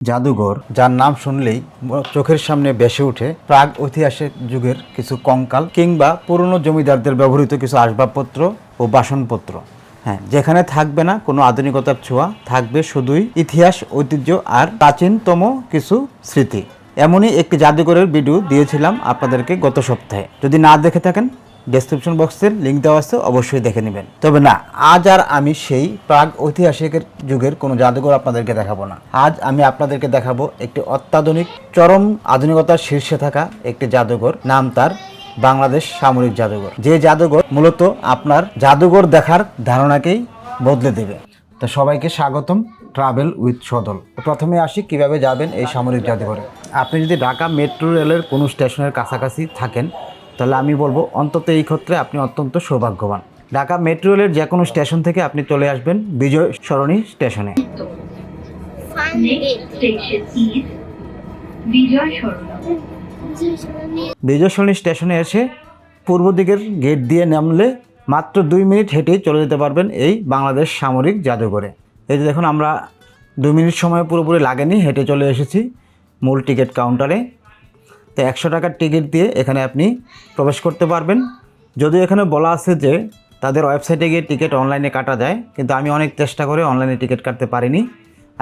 জাদুঘর, যার নাম শুনলেই চোখের সামনে ভেসে ওঠে প্রাগ ঐতিহাসিক যুগের কিছু কঙ্কাল কিংবা পুরনো জমিদারদের ব্যবহৃত কিছু আসবাবপত্র ও বাসনপত্র। হ্যাঁ, যেখানে থাকবে না কোনো আধুনিকতার ছোঁয়া, থাকবে শুধুই ইতিহাস, ঐতিহ্য আর প্রাচীনতম কিছু স্মৃতি। এমনই একটি জাদুঘরের ভিডিও দিয়েছিলাম আপনাদেরকে গত সপ্তাহে। যদি না দেখে থাকেন, ডেসক্রিপশন বক্সের লিঙ্ক দেওয়া আছে, অবশ্যই দেখে নেবেন। তবে না, আজ আর আমি সেই প্রাগ ঐতিহাসিকের যুগের কোনো জাদুঘর আপনাদেরকে দেখাবো না। আজ আমি আপনাদেরকে দেখাবো একটি অত্যাধুনিক, চরম আধুনিকতার শীর্ষে থাকা একটি জাদুঘর। নাম তার বাংলাদেশ সামরিক জাদুঘর। যে জাদুঘর মূলত আপনার জাদুঘর দেখার ধারণাকেই বদলে দেবে। তো সবাইকে স্বাগতম ট্রাভেল উইথ সদল। প্রথমে আসি কিভাবে যাবেন এই সামরিক জাদুঘরে। আপনি যদি ঢাকা মেট্রো রেলের কোনো স্টেশনের কাছাকাছি থাকেন, তাহলে আমি বলবো অন্তত এই ক্ষেত্রে আপনি অত্যন্ত সৌভাগ্যবান। ঢাকা মেট্রো রেলের যে কোনো স্টেশন থেকে আপনি চলে আসবেন বিজয় সরণি স্টেশনে। বিজয় সরণি স্টেশনে এসে পূর্ব দিকের গেট দিয়ে নামলে মাত্র 2 মিনিট হেঁটেই চলে যেতে পারবেন এই বাংলাদেশ সামরিক জাদুঘরে। এই যে দেখুন, আমরা 2 মিনিট সময় পুরোপুরি লাগেনি, হেঁটে চলে এসেছি মূল টিকিট কাউন্টারে। তো 100 টাকার টিকিট দিয়ে এখানে আপনি প্রবেশ করতে পারবেন। যদিও এখানে বলা আছে যে তাদের ওয়েবসাইটে গিয়ে টিকিট অনলাইনে কাটা যায়, কিন্তু আমি অনেক চেষ্টা করে অনলাইনে টিকিট কাটতে পারিনি।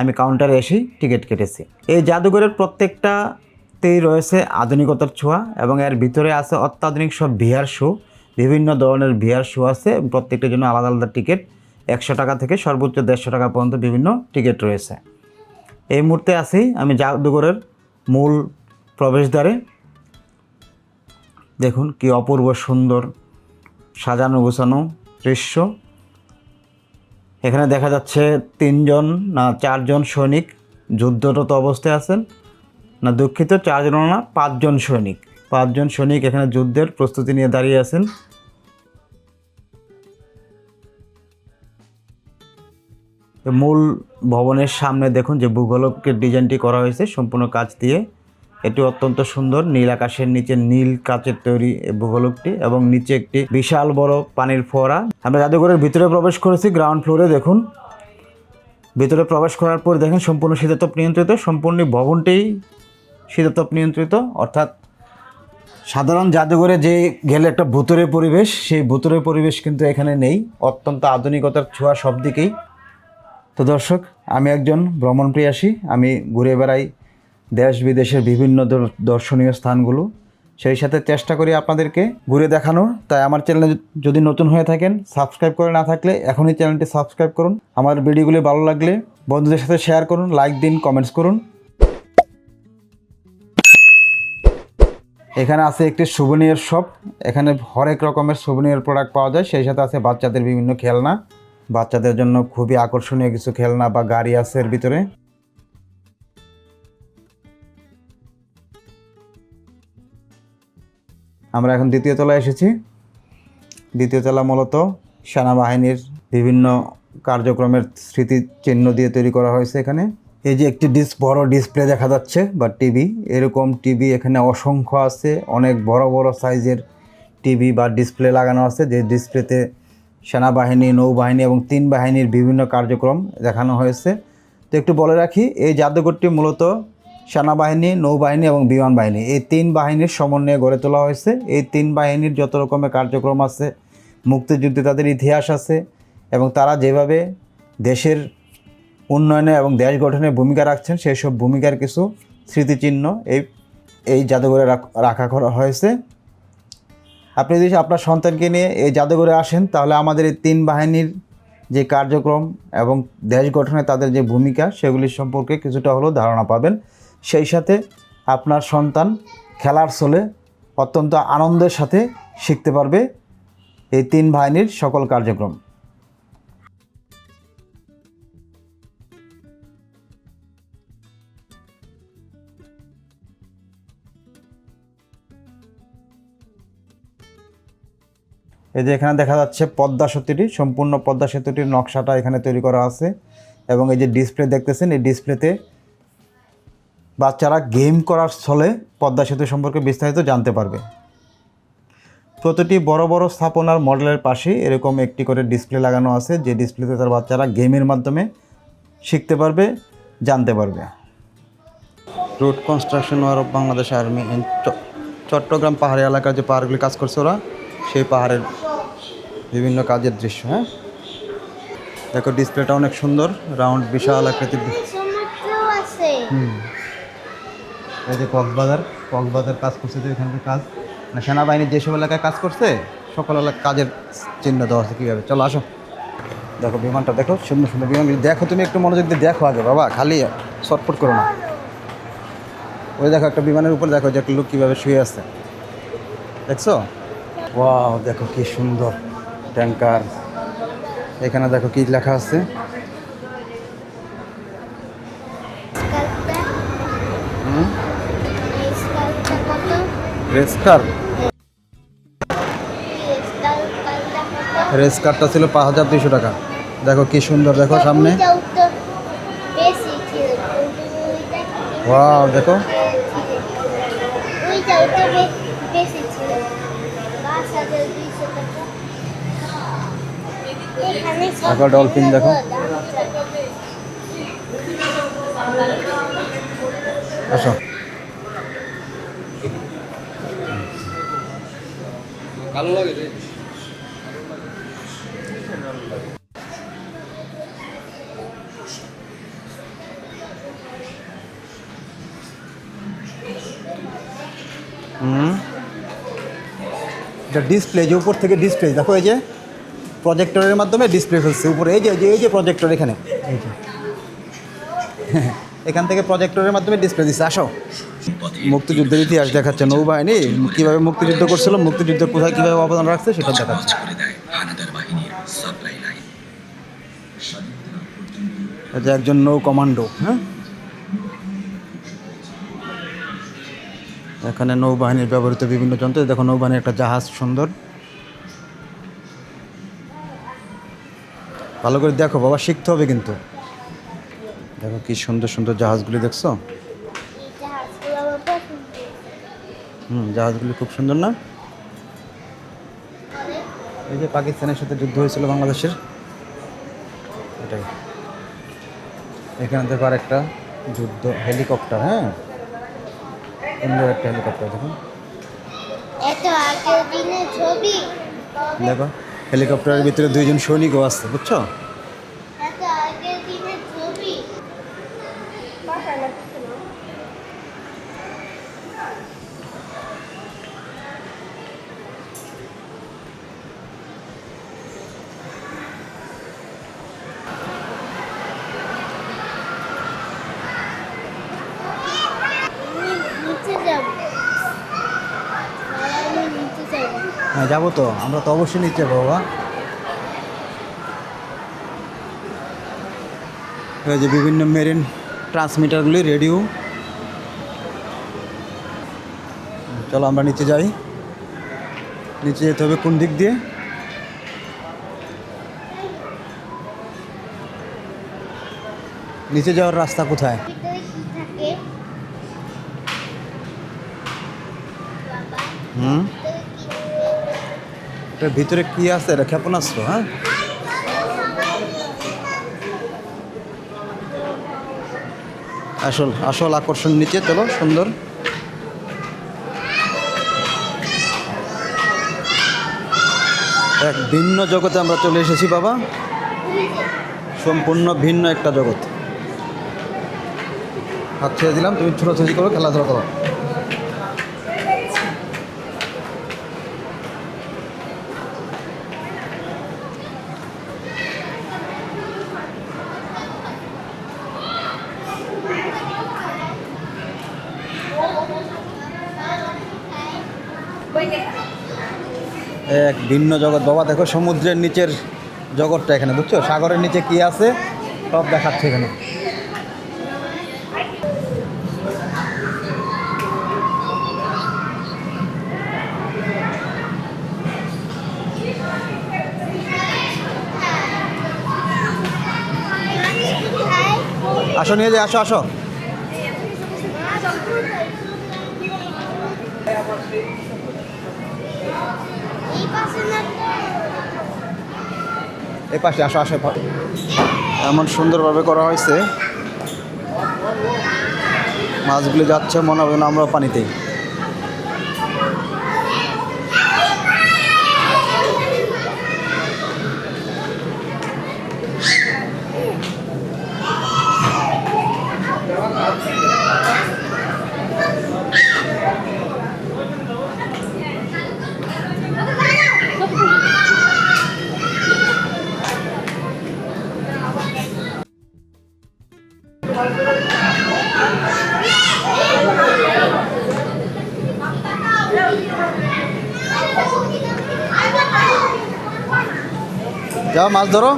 আমি কাউন্টারে এসেই টিকিট কেটেছি। এই জাদুঘরের প্রত্যেকটাতেই রয়েছে আধুনিকতার ছোঁয়া এবং এর ভিতরে আছে অত্যাধুনিক সব ভিআর শো। বিভিন্ন ধরনের ভিআর শো আছে, প্রত্যেকটার জন্য আলাদা আলাদা টিকিট। 100 টাকা থেকে সর্বোচ্চ 150 টাকা পর্যন্ত বিভিন্ন টিকিট রয়েছে। এই মুহূর্তে আছি আমি জাদুঘরের মূল প্রবেশদ্বারে। দেখুন কি অপূর্ব সুন্দর সাজানো গোছানো দৃশ্য। এখানে দেখা যাচ্ছে 3জন না 4জন সৈনিক যুদ্ধরত অবস্থায় আছেন। না দুঃখিত, 4জন না 5জন সৈনিক। 5জন সৈনিক এখানে যুদ্ধের প্রস্তুতি নিয়ে দাঁড়িয়ে আছেন। মূল ভবনের সামনে দেখুন যে ভূগোলকের ডিজাইনটি করা হয়েছে সম্পূর্ণ কাঁচ দিয়ে। এটি অত্যন্ত সুন্দর, নীল আকাশের নিচে নীল কাচের তৈরি ভূগোলকটি, এবং নিচে একটি বিশাল বড় পানির ফোয়ারা। আমরা জাদুঘরের ভিতরে প্রবেশ করেছি গ্রাউন্ড ফ্লোরে। দেখুন ভিতরে প্রবেশ করার পর দেখেন সম্পূর্ণ শীতাতপ নিয়ন্ত্রিত, সম্পূর্ণ ভবনটি শীতাতপ নিয়ন্ত্রিত। অর্থাৎ সাধারণ জাদুঘরে যে গেলে একটা ভুতুরে পরিবেশ, সেই ভুতুরে পরিবেশ কিন্তু এখানে নেই। অত্যন্ত আধুনিকতার ছোঁয়া সব দিকেই। তো দর্শক, আমি একজন ভ্রমণপ্রিয়াসী, আমি ঘুরে বেড়াই দেশ বিদেশের বিভিন্ন দর্শনীয় স্থানগুলো। সেই সাথে চেষ্টা করি আপনাদেরকে ঘুরে দেখানোর। তাই আমার চ্যানেলে যদি নতুন হয়ে থাকেন, সাবস্ক্রাইব করে না থাকলে এখনই চ্যানেলটি সাবস্ক্রাইব করুন। আমার ভিডিওগুলি ভালো লাগলে বন্ধুদের সাথে শেয়ার করুন, লাইক দিন, কমেন্টস করুন। এখানে আছে একটি সুভেনিয়ার শপ। এখানে হরেক রকমের সুভেনিয়ার প্রোডাক্ট পাওয়া যায়। সেই সাথে আছে বাচ্চাদের বিভিন্ন খেলনা। বাচ্চাদের জন্য খুবই আকর্ষণীয় কিছু খেলনা বা গাড়ি আছে এর ভিতরে। আমরা এখন দ্বিতীয় তলায় এসেছি। দ্বিতীয় তলা মূলত সেনাবাহিনীর বিভিন্ন কার্যক্রমের স্মৃতিচিহ্ন দিয়ে তৈরি করা হয়েছে। এখানে এই যে একটি বড় ডিসপ্লে দেখা যাচ্ছে বা টিভি, এরকম টিভি এখানে অসংখ্য আছে। অনেক বড় বড় সাইজের টিভি বা ডিসপ্লে লাগানো আছে, যে ডিসপ্লেতে সেনাবাহিনী, নৌবাহিনী এবং 3 বাহিনীর বিভিন্ন কার্যক্রম দেখানো হয়েছে। তো একটু বলে রাখি, এই জাদুঘরটি মূলত সেনাবাহিনী, নৌবাহিনী এবং বিমান বাহিনী, এই 3 বাহিনীর সমন্বয়ে গড়ে তোলা হয়েছে। এই 3 বাহিনীর যত রকমের কার্যক্রম আছে, মুক্তিযুদ্ধে তাদের ইতিহাস আছে, এবং তারা যেভাবে দেশের উন্নয়নে এবং দেশ গঠনে ভূমিকা রাখছেন, সেই সব ভূমিকার কিছু স্মৃতিচিহ্ন এই জাদুঘরে রাখা করা হয়েছে। আপনি যদি আপনার সন্তানকে নিয়ে এই জাদুঘরে আসেন, তাহলে আমাদের এই 3 বাহিনীর যে কার্যক্রম এবং দেশ গঠনে তাদের যে ভূমিকা, সেগুলি সম্পর্কে কিছুটা হলেও ধারণা পাবেন। সেই সাথে আপনার সন্তান খেলার ছলে অত্যন্ত আনন্দের সাথে শিখতে পারবে এই 3 বাহিনীর সকল কার্যক্রম। এই যে এখানে দেখা যাচ্ছে পদ্মা সেতুটি, সম্পূর্ণ পদ্মা সেতুটির নকশাটা এখানে তৈরি করা আছে। এবং এই যে ডিসপ্লে দেখতেছেন, এই ডিসপ্লেতে বাচ্চারা গেম করার ছলে পদ্মা সেতু সম্পর্কে বিস্তারিত জানতে পারবে। প্রতিটি বড় বড় স্থাপনার মডেলের পাশে এরকম একটি করে ডিসপ্লে লাগানো আছে, যে ডিসপ্লেতে তার বাচ্চারা গেমের মাধ্যমে শিখতে পারবে, জানতে পারবে। Road construction of Bangladesh army in Chittagong পাহাড়ি এলাকার যে পাহাড়গুলি কাজ করছে ওরা, সেই পাহাড়ের বিভিন্ন কাজের দৃশ্য। হ্যাঁ, দেখো ডিসপ্লেটা অনেক সুন্দর, রাউন্ড বিশাল আকৃতির। এই যে কক্সবাজার কাজ করছে, যে এখানকার কাজ মানে সেনাবাহিনীর যেসব এলাকায় কাজ করছে সকল এলাকার কাজের চিহ্ন দেওয়া আছে কীভাবে। চলো আসো, দেখো বিমানটা দেখো, সুন্দর সুন্দর বিমান দেখো। তুমি একটু মনোযোগ দিয়ে দেখো আগে বাবা, খালি শর্টপট করো না। ওই দেখো একটা বিমানের উপর দেখো যে একটা লোক কীভাবে শুয়ে আছে, দেখছো? ওয়াও, দেখো কি সুন্দর ট্যাঙ্কার। এখানে দেখো কি লেখা আছে, রেসকার। রেসকারটা ছিল 5200 টাকা। দেখো কি সুন্দর, দেখো সামনে। ওয়াও, দেখো দেখো ডলফিন, দেখো। আসো, ভালো লাগে রে। এটা ডিসপ্লে, যে উপর থেকে ডিসপ্লে দেখো, এই যে প্রজেক্টরের মাধ্যমে ডিসপ্লে ফেলছে উপরে। এই যে প্রজেক্টর এখানে, এই যে এখান থেকে প্রজেক্টরের মাধ্যমে ডিসপ্লে দিচ্ছে। আসো, মুক্তিযুদ্ধের ইতিহাস দেখাচ্ছে, নৌবাহিনী কীভাবে মুক্তিযুদ্ধ করছিল, মুক্তিযুদ্ধ কোথায় কীভাবে অবদান রাখছে সেটা দেখাচ্ছে। এটা একজন নৌ কমান্ডো। হ্যাঁ, এখানে নৌবাহিনীর ব্যবহৃত বিভিন্ন যন্ত্র। দেখো নৌবাহিনীর একটা জাহাজ, সুন্দর। ভালো করে দেখো বাবা, শিখতে হবে কিন্তু। দেখো কি সুন্দর সুন্দর জাহাজগুলি, দেখছো? জাহাজগুলি খুব সুন্দর না? এই যে পাকিস্তানের সাথে যুদ্ধ হয়েছিল বাংলাদেশের, এটাই। এখানে দেখো আর একটা যুদ্ধ হেলিকপ্টার। হ্যাঁ, সুন্দর একটা হেলিকপ্টার, দেখো। দেখো হেলিকপ্টারের ভিতরে 2জন সৈনিকও আছে, বুঝছো? হ্যাঁ, যাবো তো, আমরা তো অবশ্যই নিচে যাবো বাবা। এই যে বিভিন্ন মেরিন ট্রান্সমিটারগুলি, রেডিও। চলো আমরা নিচে যাই। নিচে যেতে হবে কোন দিক দিয়ে? নিচে যাওয়ার রাস্তা কোথায়? এটার ভিতরে কি আছে? এটা ক্ষেপণাস্ত্র। হ্যাঁ, আসল আকর্ষণ নিচে। চলো, সুন্দর। এক ভিন্ন জগতে আমরা চলে এসেছি বাবা, সম্পূর্ণ ভিন্ন একটা জগৎ। হাত ছেড়ে দিলাম, তুমি ছোটাছুটি করো, খেলাধুলা করো। এক ভিন্ন জগৎ বাবা, দেখো সমুদ্রের নিচের জগৎটা এখানে, বুঝছো? সাগরের নিচে কি আছে সব দেখাচ্ছে এখানে। আসো, নিয়ে যাই, আসো আসো। এই পাশে আসো, আসো। এমন সুন্দরভাবে করা হয়েছে, মাছগুলো যাচ্ছে মনে হবে না আমরা পানিতেই। যাও মাছ ধরো।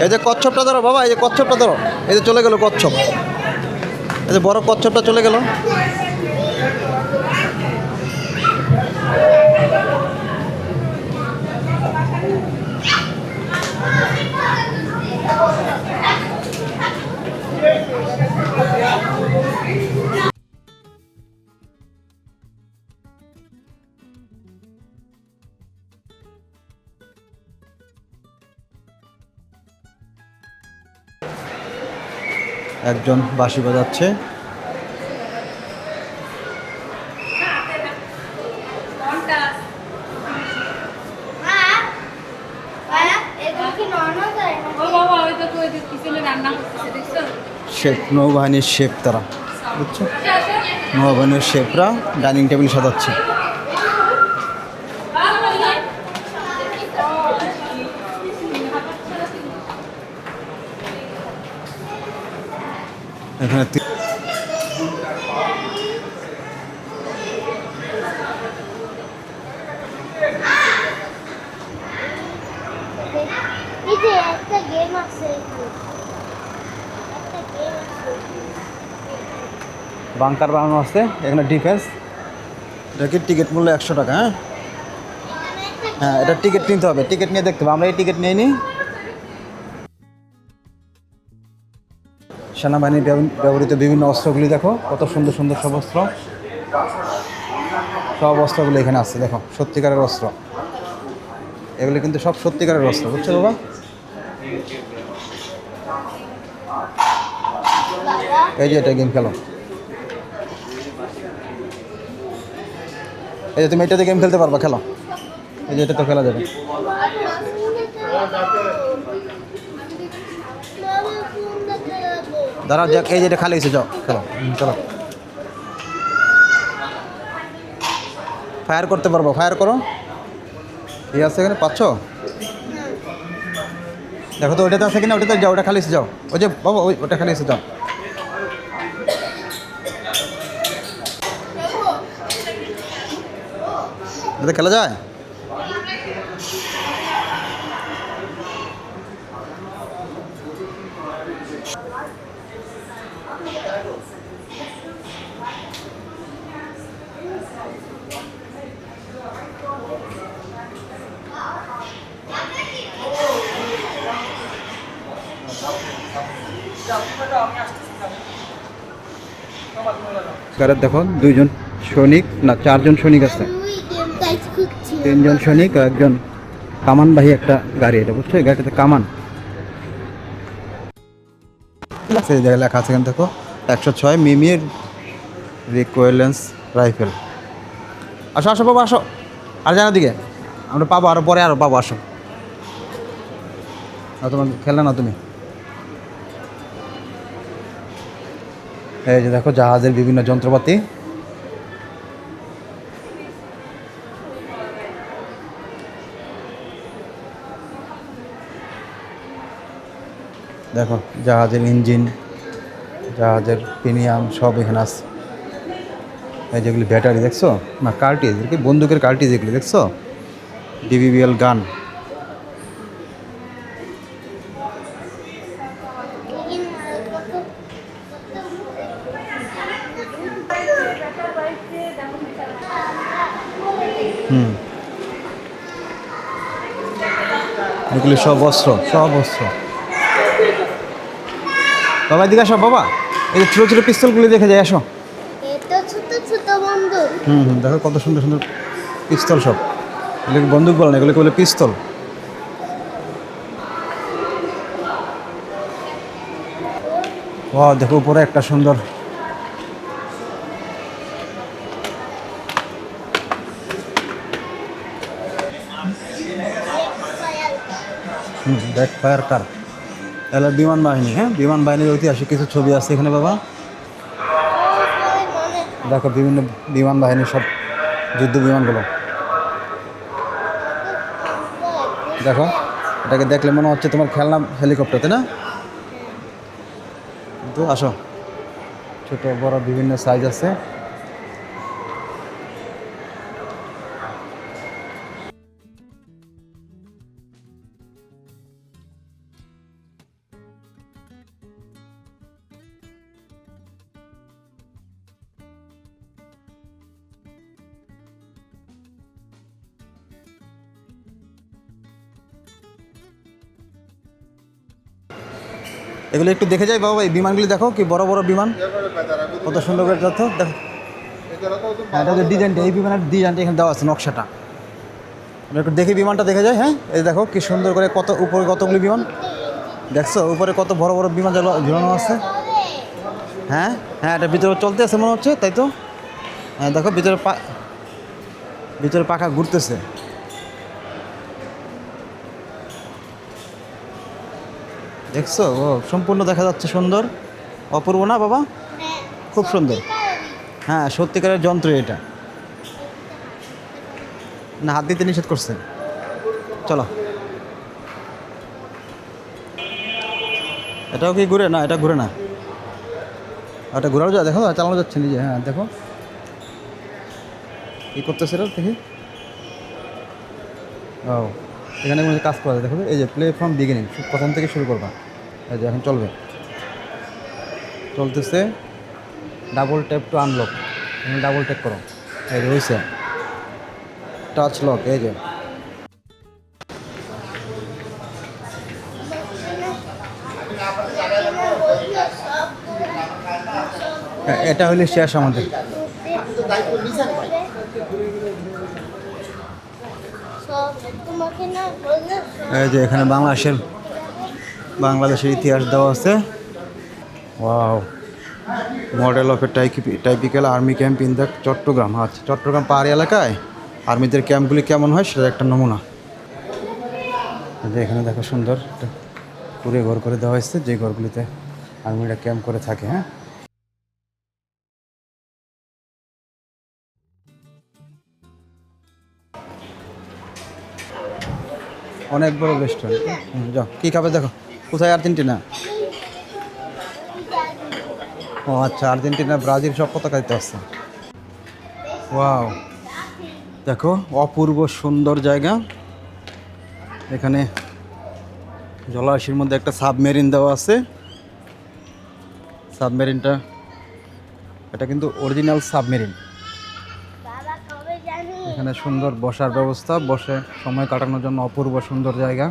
এই যে কচ্ছপটা ধরো বাবা, এই যে কচ্ছপটা ধরো, এই যে চলে গেল কচ্ছপ, এই যে বড় কচ্ছপটা চলে গেল। একজন বাঁশি বাজাচ্ছে। শেফ, নৌবাহিনীর শেফ তারা, বুঝছো? নৌবাহিনীর শেফরা ডাইনিং টেবিল সাজাচ্ছে। এখানে বাংকার বানানো আছে, এখানে ডিফেন্স। এটা কি টিকিট মূল্য 100 টাকা? হ্যাঁ হ্যাঁ, এটা টিকিট নিতে হবে, টিকিট নিয়ে দেখতে হবে। আমরা এই টিকিট নিয়ে নিই। সেনাবাহিনীর ব্যবহৃত বিভিন্ন অস্ত্রগুলি দেখো, কত সুন্দর সুন্দর সব অস্ত্র। সব অস্ত্রগুলো এখানে আছে, দেখো সত্যিকারের অস্ত্র। এগুলি কিন্তু সব সত্যিকারের অস্ত্র, বুঝছো বাবা? এই যে এটা গেম খেলো, এই যে তুমি এটাতে গেম খেলতে পারবা, খেলো। এই যে এটা তো খেলা যাবে। দাঁড়াও, যাক, এই যে এটা খালি হয়েছে, যাও খেলো, চলো। ফায়ার করতে পারবো, ফায়ার করো। এই আছে এখানে, পাচ্ছ? দেখো তো ওইটাতে আছে কিনা, ওটাতে যাও, ওটা খালি হয়েছে, যাও। ওই যে বাবা, ওটা খালি হয়েছে, যাও। এটা খেলা যায়? দেখো 2জন সৈনিক, না 4জন সৈনিক আছে। 3জন সৈনিক, একজন কামানবাহী একটা গাড়ি, এটা বুঝছো? এই গাড়িটাতে কামান সেই জায়গায় লেখা আছে। এখানে দেখো 106 মিমির রিকোয়েলেন্স রাইফেল। আসো আসো বাবা, আসো। আর জানো দিকে আমরা পাবো, আরো পরে আরো পাবো, আসো। তোমার খেলে না তুমি। এই যে দেখো জাহাজের বিভিন্ন যন্ত্রপাতি। দেখো জাহাজের ইঞ্জিন, জাহাজের পিনিয়াম সব এখানে আছে। এই যেগুলি ব্যাটারি দেখছো, না কার্টিজ, কি বন্দুকের কার্টিজ এগুলি দেখছো? ডিবিবিএল গান। এগুলি সব অস্ত্র, সব অস্ত্র। বাবা দিকে আসো বাবা, এই ছোটো ছোটো পিস্তলগুলি দেখে যায়, আসো। এটা ছোট ছোট বন্দুক। দেখো কত সুন্দর সুন্দর পিস্তল সব। এগুলোকে বন্দুক বলে না, এগুলোকে বলে পিস্তল। ও দেখো উপরে একটা সুন্দর ব্যাক ফায়ার কার, এগুলো বিমান বাহিনী। হ্যাঁ, বিমান বাহিনীর ঐতিহাসিক কিছু ছবি আছে এখানে বাবা। দেখো বিভিন্ন বিমান বাহিনীর সব যুদ্ধ বিমানগুলো দেখো। এটাকে দেখলে মনে হচ্ছে তোমার খেলনা হেলিকপ্টার, তাই না? কিন্তু আসো, ছোট বড় বিভিন্ন সাইজ আছে। এগুলো একটু দেখে যাই বাবা, এই বিমানগুলি দেখো কি বড় বড় বিমান, কত সুন্দর করে যাচ্ছে দেখো। হ্যাঁ, এটা ডিজাইনটা, এই বিমানের ডিজাইনটা এখানে দেওয়া আছে, নকশাটা। আমরা একটু দেখি বিমানটা দেখে যায়। হ্যাঁ, এই দেখো কি সুন্দর করে, কত উপরে কতগুলি বিমান দেখছো, উপরে কত বড় বড় বিমান ঝুলানো আছে। হ্যাঁ হ্যাঁ, এটা ভিতরে চলতে আছে মনে হচ্ছে, তাই তো। হ্যাঁ দেখো ভিতরে পাখা ঘুরতেছে। দেখছো, ও সম্পূর্ণ দেখা যাচ্ছে, সুন্দর অপূর্ব না বাবা? খুব সুন্দর। হ্যাঁ, সত্যিকারের যন্ত্র এটা। না, হাত দিতে নিষেধ করছে। চলো, এটাও কি ঘুরে না? এটা ঘুরে না, এটা ঘোরানো যায়, দেখো চালানো যাচ্ছে নিজে। হ্যাঁ দেখো কী করতেছে এটা দেখি। ও, এখানে মনে কাজ করা যায়, দেখো এই যে প্লে ফ্রম বিগিনিং, প্রথম থেকে শুরু করবা। এই যে এখন চলবে, চলতেছে। Double tap two unlock, double tap করো। এই যে হয়েছে টাচ লক, এই যে এটা হলে শেষ আমাদের। এই যে এখানে বাংলাদেশের ইতিহাস দেওয়া আছে। Wow, model of a typical army camp in the Chittagong. আচ্ছা, চট্টগ্রাম পাহাড়ি এলাকায় আর্মিদের ক্যাম্পগুলি কেমন হয় সেটা একটা নমুনা। এখানে দেখো সুন্দর একটা পুরো ঘর করে দেওয়া হয়েছে, যে ঘরগুলিতে আর্মিরা ক্যাম্প করে থাকে। হ্যাঁ, অনেক বড় রেস্টুরেন্ট। যাও, কী খাবে দেখো। কোথায়? আর্জেন্টিনা। ও আচ্ছা, আর্জেন্টিনা ব্রাজিল সব পতাকা দিতে আসছে। ওয়াও, দেখো অপূর্ব সুন্দর জায়গা। এখানে জলাশয়ের মধ্যে একটা সাবমেরিন দেওয়া আছে। সাবমেরিনটা, এটা কিন্তু অরিজিনাল সাবমেরিন। এখানে সুন্দর বসার ব্যবস্থা, বসে সময় কাটানোর জন্য অপূর্ব সুন্দর জায়গা।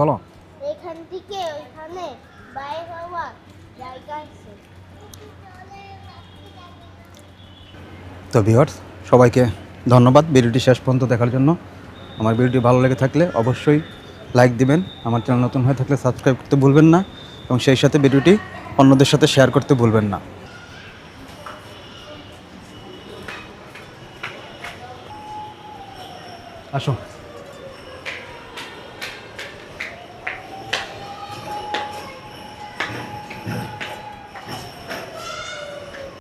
বলো, এখান থেকে ওইখানে বাইরে হওয়া জায়গা আছে। তো ভিউয়ার্স, সবাইকে ধন্যবাদ ভিডিওটি শেষ পর্যন্ত দেখার জন্য। আমার ভিডিওটি ভালো লেগে থাকলে অবশ্যই লাইক দিবেন। আমার চ্যানেল নতুন হয়ে থাকলে সাবস্ক্রাইব করতে ভুলবেন না, এবং সেই সাথে ভিডিওটি অন্যদের সাথে শেয়ার করতে ভুলবেন না। আসো।